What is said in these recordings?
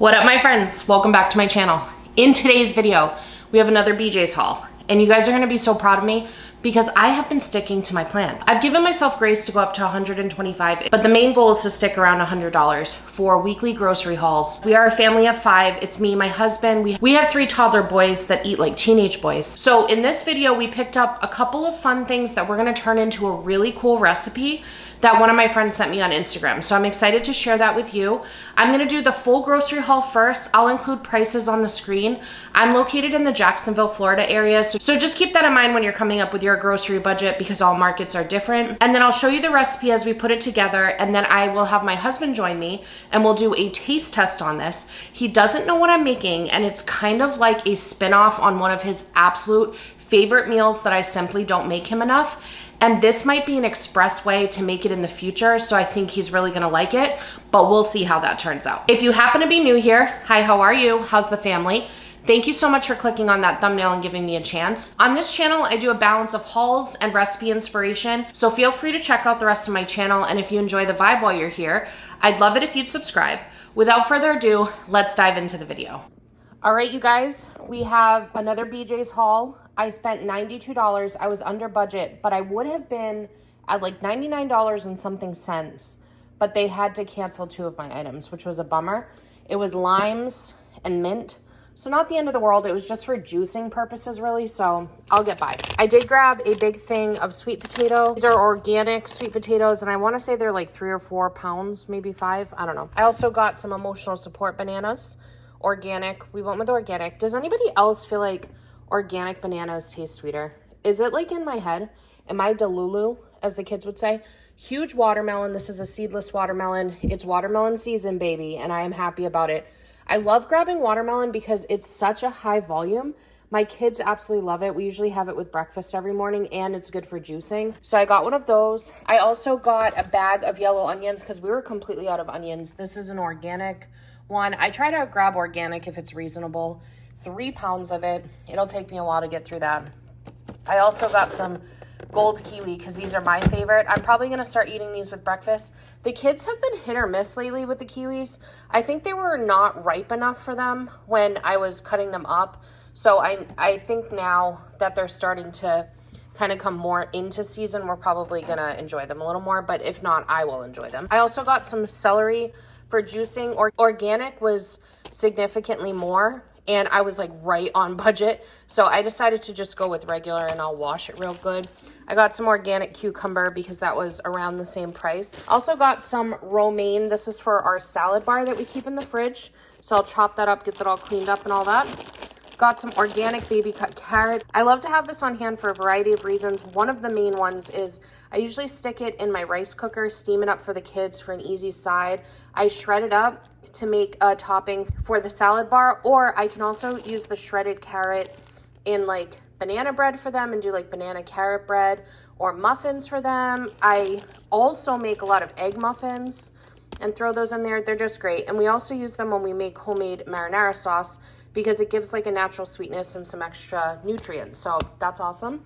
What up, my friends? Welcome back to my channel. In today's video, we have another BJs haul, and you guys are gonna be so proud of me because I have been sticking to my plan. I've given myself grace to go up to 125, but the main goal is to stick around $100 for weekly grocery hauls. We are a family of 5. It's me, my husband. We have 3 toddler boys that eat like teenage boys. So in this video, we picked up a couple of fun things that we're gonna turn into a really cool recipe that one of my friends sent me on Instagram. So I'm excited to share that with you. I'm gonna do the full grocery haul first. I'll include prices on the screen. I'm located in the Jacksonville, Florida area. So just keep that in mind when you're coming up with your grocery budget because all markets are different. And then I'll show you the recipe as we put it together. And then I will have my husband join me and we'll do a taste test on this. He doesn't know what I'm making, and it's kind of like a spin-off on one of his absolute favorite meals that I simply don't make him enough. And this might be an express way to make it in the future, so I think he's really gonna like it, but we'll see how that turns out. If you happen to be new here, hi, how are you? How's the family? Thank you so much for clicking on that thumbnail and giving me a chance. On this channel, I do a balance of hauls and recipe inspiration, so feel free to check out the rest of my channel, and if you enjoy the vibe while you're here, I'd love it if you'd subscribe. Without further ado, let's dive into the video. All right, you guys, we have another BJ's haul. I spent $92. I was under budget, but I would have been at like $99 and something cents, but they had to cancel 2 of my items, which was a bummer. It was limes and mint. So not the end of the world. It was just for juicing purposes, really, so I'll get by. I did grab a big thing of sweet potato. These are organic sweet potatoes, and I want to say they're like 3 or 4 pounds, maybe 5. I don't know. I also got some emotional support bananas. Organic. We went with organic. Does anybody else feel like organic bananas taste sweeter? Is it like in my head? Am I delulu, as the kids would say? Huge watermelon. This is a seedless watermelon. It's watermelon season, baby, and I am happy about it. I love grabbing watermelon because it's such a high volume. My kids absolutely love it. We usually have it with breakfast every morning, and it's good for juicing. So I got one of those. I also got a bag of yellow onions because we were completely out of onions. This is an organic one. I try to grab organic if it's reasonable. 3 pounds of it. It'll take me a while to get through that. I also got some gold kiwi because these are my favorite. I'm probably going to start eating these with breakfast. The kids have been hit or miss lately with the kiwis. I think they were not ripe enough for them when I was cutting them up. So I think now that they're starting to kind of come more into season, we're probably going to enjoy them a little more. But if not, I will enjoy them. I also got some celery for juicing. Organic was significantly more, and I was like right on budget. So I decided to just go with regular, and I'll wash it real good. I got some organic cucumber because that was around the same price. Also got some romaine. This is for our salad bar that we keep in the fridge. So I'll chop that up, get that all cleaned up and all that. Got some organic baby cut carrot. I love to have this on hand for a variety of reasons. One of the main ones is I usually stick it in my rice cooker, steam it up for the kids for an easy side. I shred it up to make a topping for the salad bar, or I can also use the shredded carrot in like banana bread for them and do like banana carrot bread or muffins for them. I also make a lot of egg muffins and throw those in there. They're just great. And we also use them when we make homemade marinara sauce because it gives like a natural sweetness and some extra nutrients. So that's awesome.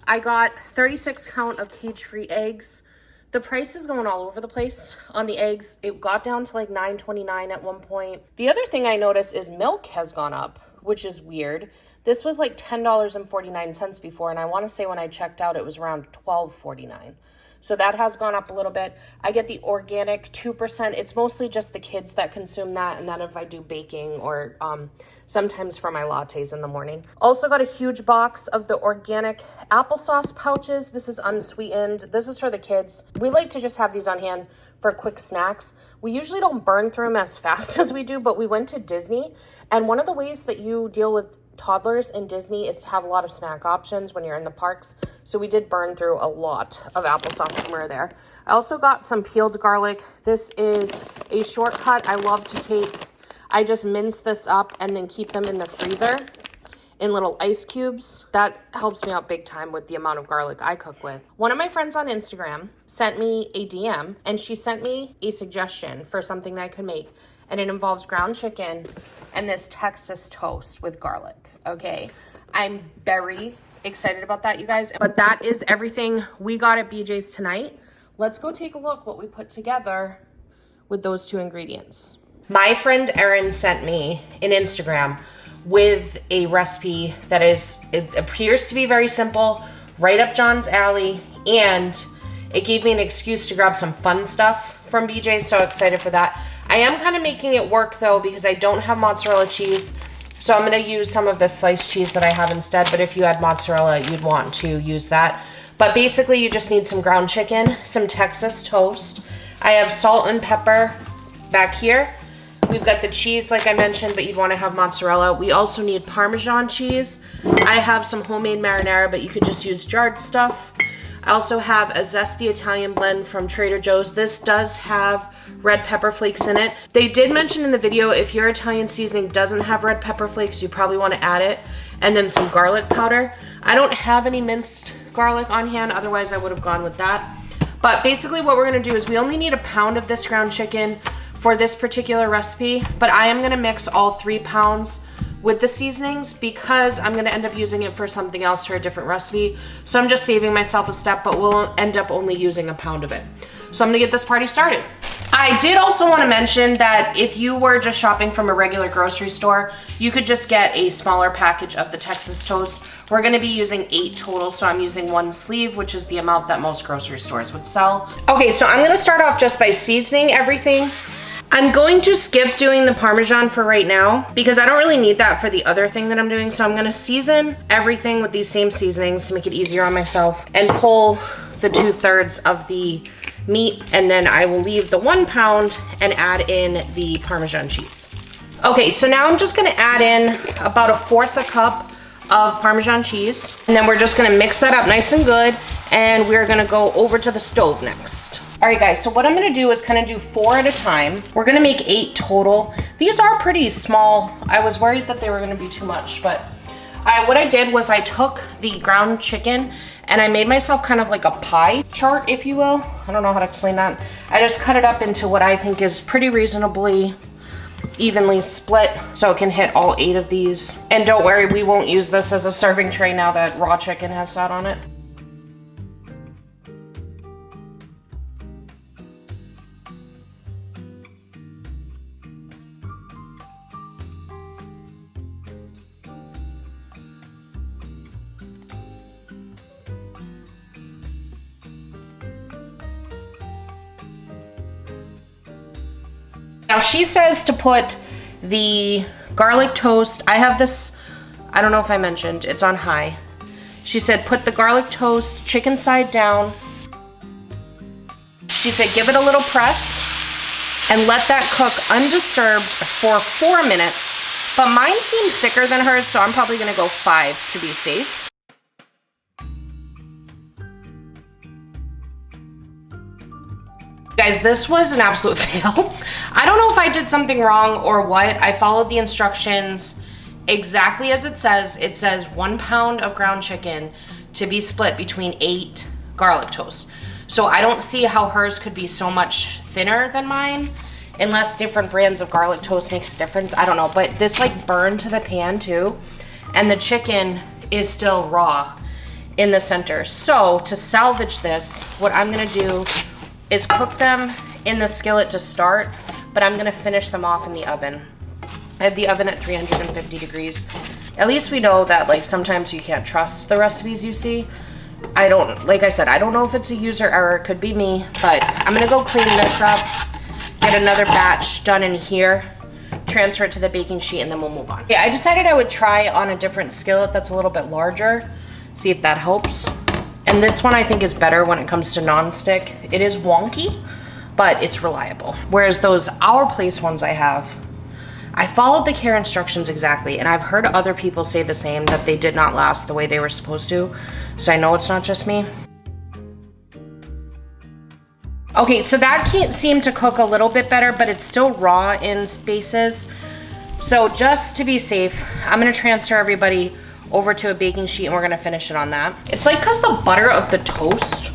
I got 36 count of cage-free eggs. The price is going all over the place on the eggs. It got down to like $9.29 at one point. The other thing I noticed is milk has gone up, which is weird. This was like $10.49 before, and I want to say when I checked out, it was around $12.49. So that has gone up a little bit. I get the organic 2%. It's mostly just the kids that consume that, and then if I do baking or sometimes for my lattes in the morning. Also got a huge box of the organic applesauce pouches. This is unsweetened. This is for the kids. We like to just have these on hand for quick snacks. We usually don't burn through them as fast as we do, but we went to Disney, and one of the ways that you deal with toddlers in Disney is to have a lot of snack options when you're in the parks. So we did burn through a lot of applesauce when we were there. I also got some peeled garlic. This is a shortcut I love to take. I just mince this up and then keep them in the freezer in little ice cubes. That helps me out big time with the amount of garlic I cook with. One of my friends on Instagram sent me a DM, and she sent me a suggestion for something that I could make, and it involves ground chicken and this Texas toast with garlic. Okay, I'm very excited about that, you guys. But that is everything we got at BJ's tonight. Let's go take a look what we put together with those 2 ingredients. My friend Erin sent me an Instagram with a recipe that it appears to be very simple, right up John's alley, and it gave me an excuse to grab some fun stuff from BJ's, so excited for that. I am kind of making it work though because I don't have mozzarella cheese, so I'm gonna use some of the sliced cheese that I have instead, but if you had mozzarella, you'd want to use that. But basically you just need some ground chicken, some Texas toast. I have salt and pepper back here. We've got the cheese like I mentioned, but you'd want to have mozzarella. We also need Parmesan cheese. I have some homemade marinara, but you could just use jarred stuff. I also have a zesty Italian blend from Trader Joe's. This does have red pepper flakes in it. They did mention in the video if your Italian seasoning doesn't have red pepper flakes, you probably want to add it. And then some garlic powder. I don't have any minced garlic on hand, otherwise I would have gone with that. But basically what we're going to do is we only need a pound of this ground chicken for this particular recipe, but I am gonna mix all 3 pounds with the seasonings because I'm gonna end up using it for something else for a different recipe. So I'm just saving myself a step, but we'll end up only using a pound of it. So I'm gonna get this party started. I did also wanna mention that if you were just shopping from a regular grocery store, you could just get a smaller package of the Texas toast. We're gonna be using 8 total, so I'm using 1 sleeve, which is the amount that most grocery stores would sell. Okay, so I'm gonna start off just by seasoning everything. I'm going to skip doing the Parmesan for right now because I don't really need that for the other thing that I'm doing. So I'm gonna season everything with these same seasonings to make it easier on myself and pull the 2/3 of the meat, and then I will leave the 1 pound and add in the Parmesan cheese. Okay, so now I'm just gonna add in about 1/4 a cup of Parmesan cheese, and then we're just gonna mix that up nice and good, and we're gonna go over to the stove next. All right guys, so what I'm gonna do is kind of do 4 at a time. We're gonna make 8 total. These are pretty small. I was worried that they were gonna be too much, but what I did was I took the ground chicken and I made myself kind of like a pie chart, if you will. I don't know how to explain that. I just cut it up into what I think is pretty reasonably evenly split so it can hit all 8 of these. And don't worry, we won't use this as a serving tray now that raw chicken has sat on it. Now she says to put the garlic toast, I have this, I don't know if I mentioned, it's on high. She said put the garlic toast chicken side down. She said give it a little press and let that cook undisturbed for 4 minutes. But mine seemed thicker than hers, so I'm probably gonna go 5 to be safe. Guys, this was an absolute fail. I don't know if I did something wrong or what. I followed the instructions exactly as it says. It says 1 pound of ground chicken to be split between 8 garlic toast. So I don't see how hers could be so much thinner than mine, unless different brands of garlic toast makes a difference. I don't know, but this like burned to the pan too. And the chicken is still raw in the center. So to salvage this, what I'm gonna do is cook them in the skillet to start, but I'm gonna finish them off in the oven. I have the oven at 350 degrees. At least we know that like sometimes you can't trust the recipes you see. Like I said, I don't know if it's a user error, it could be me, but I'm gonna go clean this up, get another batch done in here, transfer it to the baking sheet, and then we'll move on. Okay, I decided I would try on a different skillet that's a little bit larger, see if that helps. And this one I think is better when it comes to non-stick. It is wonky, but it's reliable. Whereas those Our Place ones I followed the care instructions exactly, and I've heard other people say the same, that they did not last the way they were supposed to. So I know it's not just me. Okay, so that can't seem to cook a little bit better, but it's still raw in spaces. So just to be safe, I'm gonna transfer everybody over to a baking sheet and we're gonna finish it on that. It's like because the butter of the toast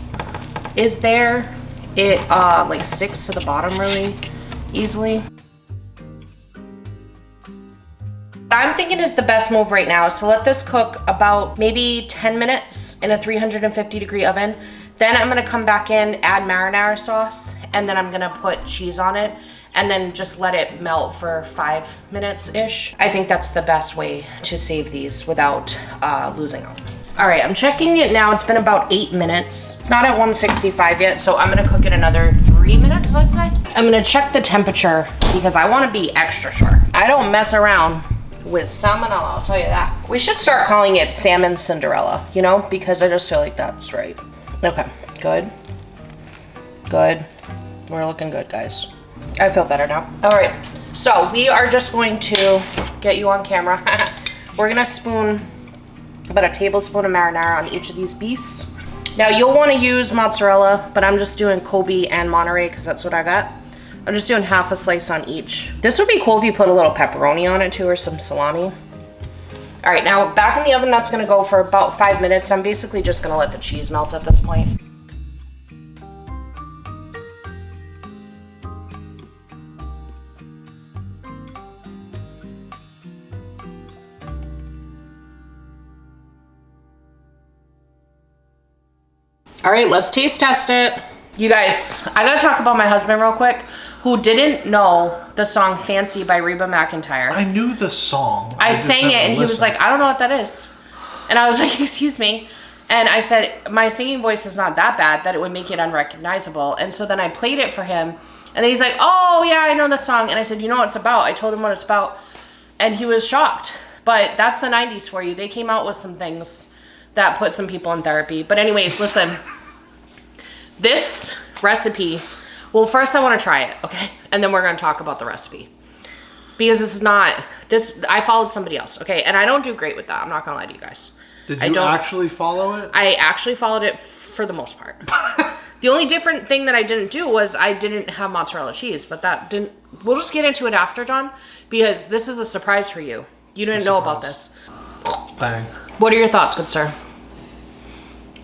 is there, it like sticks to the bottom really easily. What I'm thinking is the best move right now is to let this cook about maybe 10 minutes in a 350 degree oven. Then I'm gonna come back in, add marinara sauce, and then I'm gonna put cheese on it and then just let it melt for 5 minutes-ish. I think that's the best way to save these without losing them. All right, I'm checking it now. It's been about 8 minutes. It's not at 165 yet, so I'm gonna cook it another 3 minutes, let's say. I'm gonna check the temperature because I wanna be extra sure. I don't mess around with salmonella, I'll tell you that. We should start calling it salmon Cinderella, you know, because I just feel like that's right. Okay, good. Good. We're looking good, guys. I feel better now. All right, so we are just going to get you on camera. We're gonna spoon about a tablespoon of marinara on each of these beasts. Now you'll wanna use mozzarella, but I'm just doing Kobe and Monterey because that's what I got. I'm just doing half a slice on each. This would be cool if you put a little pepperoni on it too, or some salami. All right, now back in the oven, that's gonna go for about 5 minutes. I'm basically just gonna let the cheese melt at this point. All right, let's taste test it. You guys, I gotta talk about my husband real quick, who didn't know the song Fancy by Reba McEntire. I knew the song. I sang it and he was like, I don't know what that is. And I was like, excuse me. And I said, my singing voice is not that bad that it would make it unrecognizable. And so then I played it for him. And then he's like, oh yeah, I know the song. And I said, you know what it's about? I told him what it's about. And he was shocked. But that's the 90s for you. They came out with some things that put some people in therapy. But anyways, listen. This recipe, well, first I want to try it, okay? And then we're going to talk about the recipe. Because this is not, I followed somebody else, okay? And I don't do great with that. I'm not going to lie to you guys. Did you actually follow it? I actually followed it for the most part. The only different thing that I didn't do was I didn't have mozzarella cheese, but that didn't, we'll just get into it after, John, because this is a surprise for you. You didn't know about this. Bang. What are your thoughts, good sir?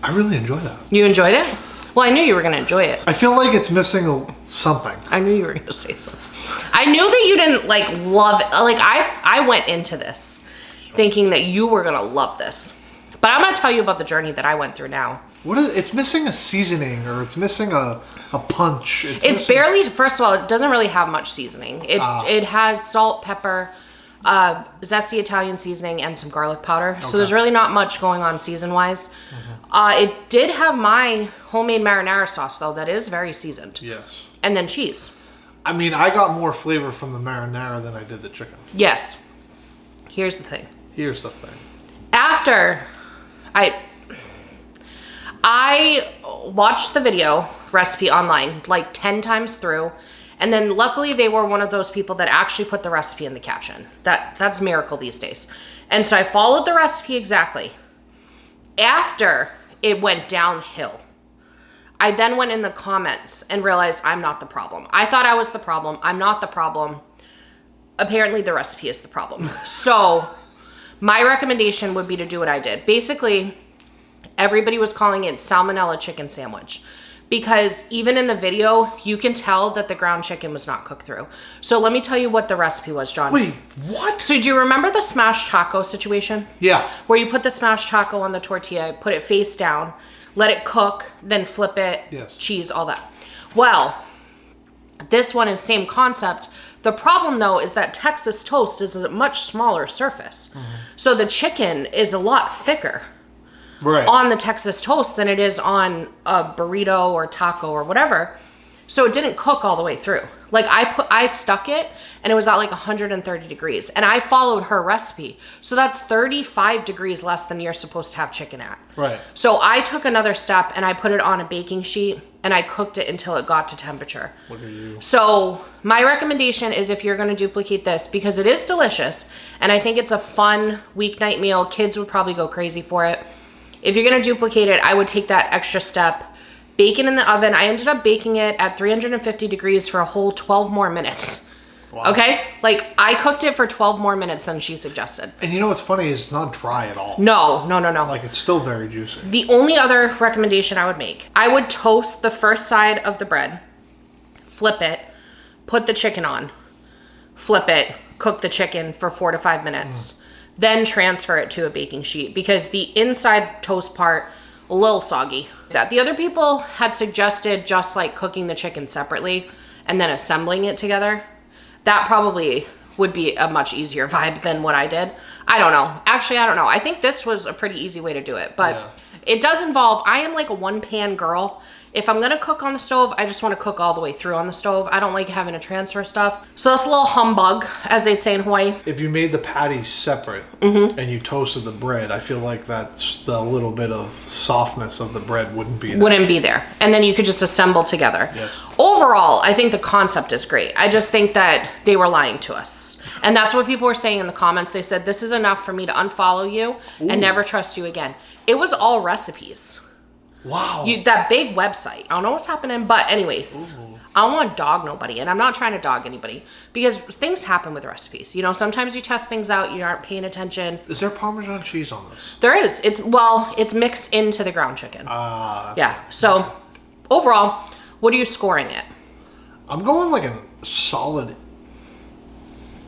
I really enjoy that. You enjoyed it? Well, I knew you were going to enjoy it. I feel like it's missing something. I knew you were going to say something. I knew that you didn't like love it. Like I went into this thinking that you were going to love this. But I'm going to tell you about the journey that I went through now. What is it's missing a seasoning, or it's missing a punch. It's barely, first of all, it doesn't really have much seasoning. It has salt, pepper, zesty Italian seasoning, and some garlic powder. Okay. So there's really not much going on season-wise. It did have my homemade marinara sauce, though, that is very seasoned. Yes. And then cheese. I mean, I got more flavor from the marinara than I did the chicken. Yes. Here's the thing. Here's the thing. After I watched the video recipe online like 10 times through, and then luckily they were one of those people that actually put the recipe in the caption. That's a miracle these days. And so I followed the recipe exactly. After it went downhill, I then went in the comments and realized I'm not the problem. I thought I was the problem. I'm not the problem. Apparently the recipe is the problem. So my recommendation would be to do what I did. Basically, everybody was calling it salmonella chicken sandwich because even in the video, you can tell that the ground chicken was not cooked through. So let me tell you what the recipe was, John. Wait, what? So do you remember the smashed taco situation? Yeah. Where you put the smashed taco on the tortilla, put it face down, let it cook, then flip it, yes, cheese, all that. Well, this one is same concept. The problem though is that Texas toast is a much smaller surface. So the chicken is a lot thicker. Right. On the Texas toast than it is on a burrito or taco or whatever. So it didn't cook all the way through. Like I stuck it and it was at like 130 degrees and I followed her recipe. So that's 35 degrees less than you're supposed to have chicken at. Right. So I took another step and I put it on a baking sheet and I cooked it until it got to temperature. Look at you. So my recommendation is if you're going to duplicate this, because it is delicious and I think it's a fun weeknight meal. Kids would probably go crazy for it. If you're going to duplicate it, I would take that extra step. Bake it in the oven. I ended up baking it at 350 degrees for a whole 12 more minutes. Wow. Okay? Like, I cooked it for 12 more minutes than she suggested. And you know what's funny is it's not dry at all. No. Like, it's still very juicy. The only other recommendation I would make, I would toast the first side of the bread, flip it, put the chicken on, flip it, cook the chicken for 4 to 5 minutes. Then transfer it to a baking sheet because the inside toast part, a little soggy. The other people had suggested just like cooking the chicken separately and then assembling it together, that probably would be a much easier vibe than what I did. I don't know. Actually, I don't know. I think this was a pretty easy way to do it, but it does involve, I am like a one pan girl. If I'm gonna cook on the stove, I just wanna cook all the way through on the stove. I don't like having to transfer stuff. So that's a little humbug, as they'd say in Hawaii. If you made the patties separate and you toasted the bread, I feel like that's the little bit of softness of the bread wouldn't be there. Wouldn't be there. And then you could just assemble together. Yes. Overall, I think the concept is great. I just think that they were lying to us. And that's what people were saying in the comments. They said, this is enough for me to unfollow you and never trust you again. It was all recipes. Wow. That big website. I don't know what's happening, but anyways, I don't want to dog nobody, and I'm not trying to dog anybody because things happen with recipes. You know, sometimes you test things out, you aren't paying attention. Is there Parmesan cheese on this? There is. It's mixed into the ground chicken. Yeah. So overall, what are you scoring it? I'm going like a solid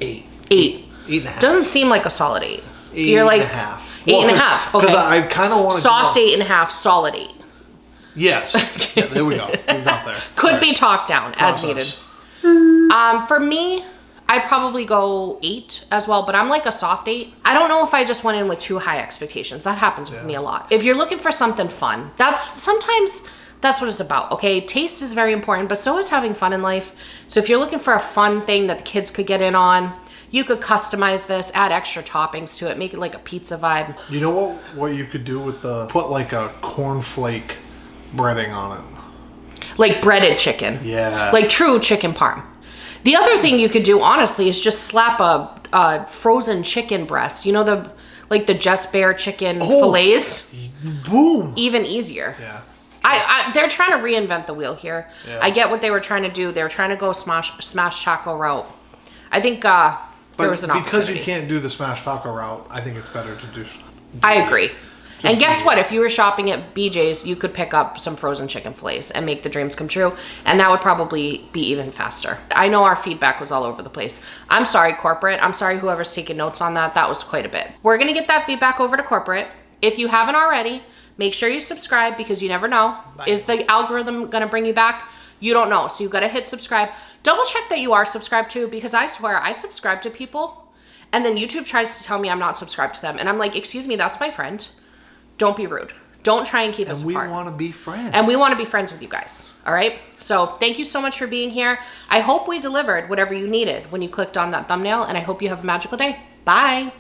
8. 8. 8.5. Doesn't seem like a solid 8. 8 You're like 8.5. 8.5. Okay. Because I kind of want to soft 8.5, solid 8. Yes. Yeah, there we go. We got there. Could be talked down as needed. For me, I'd probably go 8 as well, but I'm like a soft 8. I don't know if I just went in with too high expectations. That happens with me a lot. If you're looking for something fun, sometimes that's what it's about, okay? Taste is very important, but so is having fun in life. So if you're looking for a fun thing that the kids could get in on, you could customize this, add extra toppings to it, make it like a pizza vibe. You know what you could do with put like a cornflake breading on it. Like breaded chicken. Yeah. Like true chicken parm. The other thing you could do, honestly, is just slap a frozen chicken breast. You know, the Just Bear chicken fillets? Boom. Even easier. Yeah. They're trying to reinvent the wheel here. Yeah. I get what they were trying to do. They were trying to go smash taco route. I think there was an opportunity. Because you can't do the smash taco route, I think it's better to do. I agree. And guess what? If you were shopping at BJ's, you could pick up some frozen chicken fillets and make the dreams come true. And that would probably be even faster. I know our feedback was all over the place. I'm sorry, corporate. I'm sorry, whoever's taking notes on that. That was quite a bit. We're going to get that feedback over to corporate. If you haven't already, make sure you subscribe because you never know. Bye. Is the algorithm going to bring you back? You don't know. So you've got to hit subscribe. Double check that you are subscribed to, because I swear I subscribe to people and then YouTube tries to tell me I'm not subscribed to them. And I'm like, excuse me, that's my friend. Don't be rude. Don't try and keep us apart. And we want to be friends. And we want to be friends with you guys. All right? So thank you so much for being here. I hope we delivered whatever you needed when you clicked on that thumbnail, and I hope you have a magical day. Bye.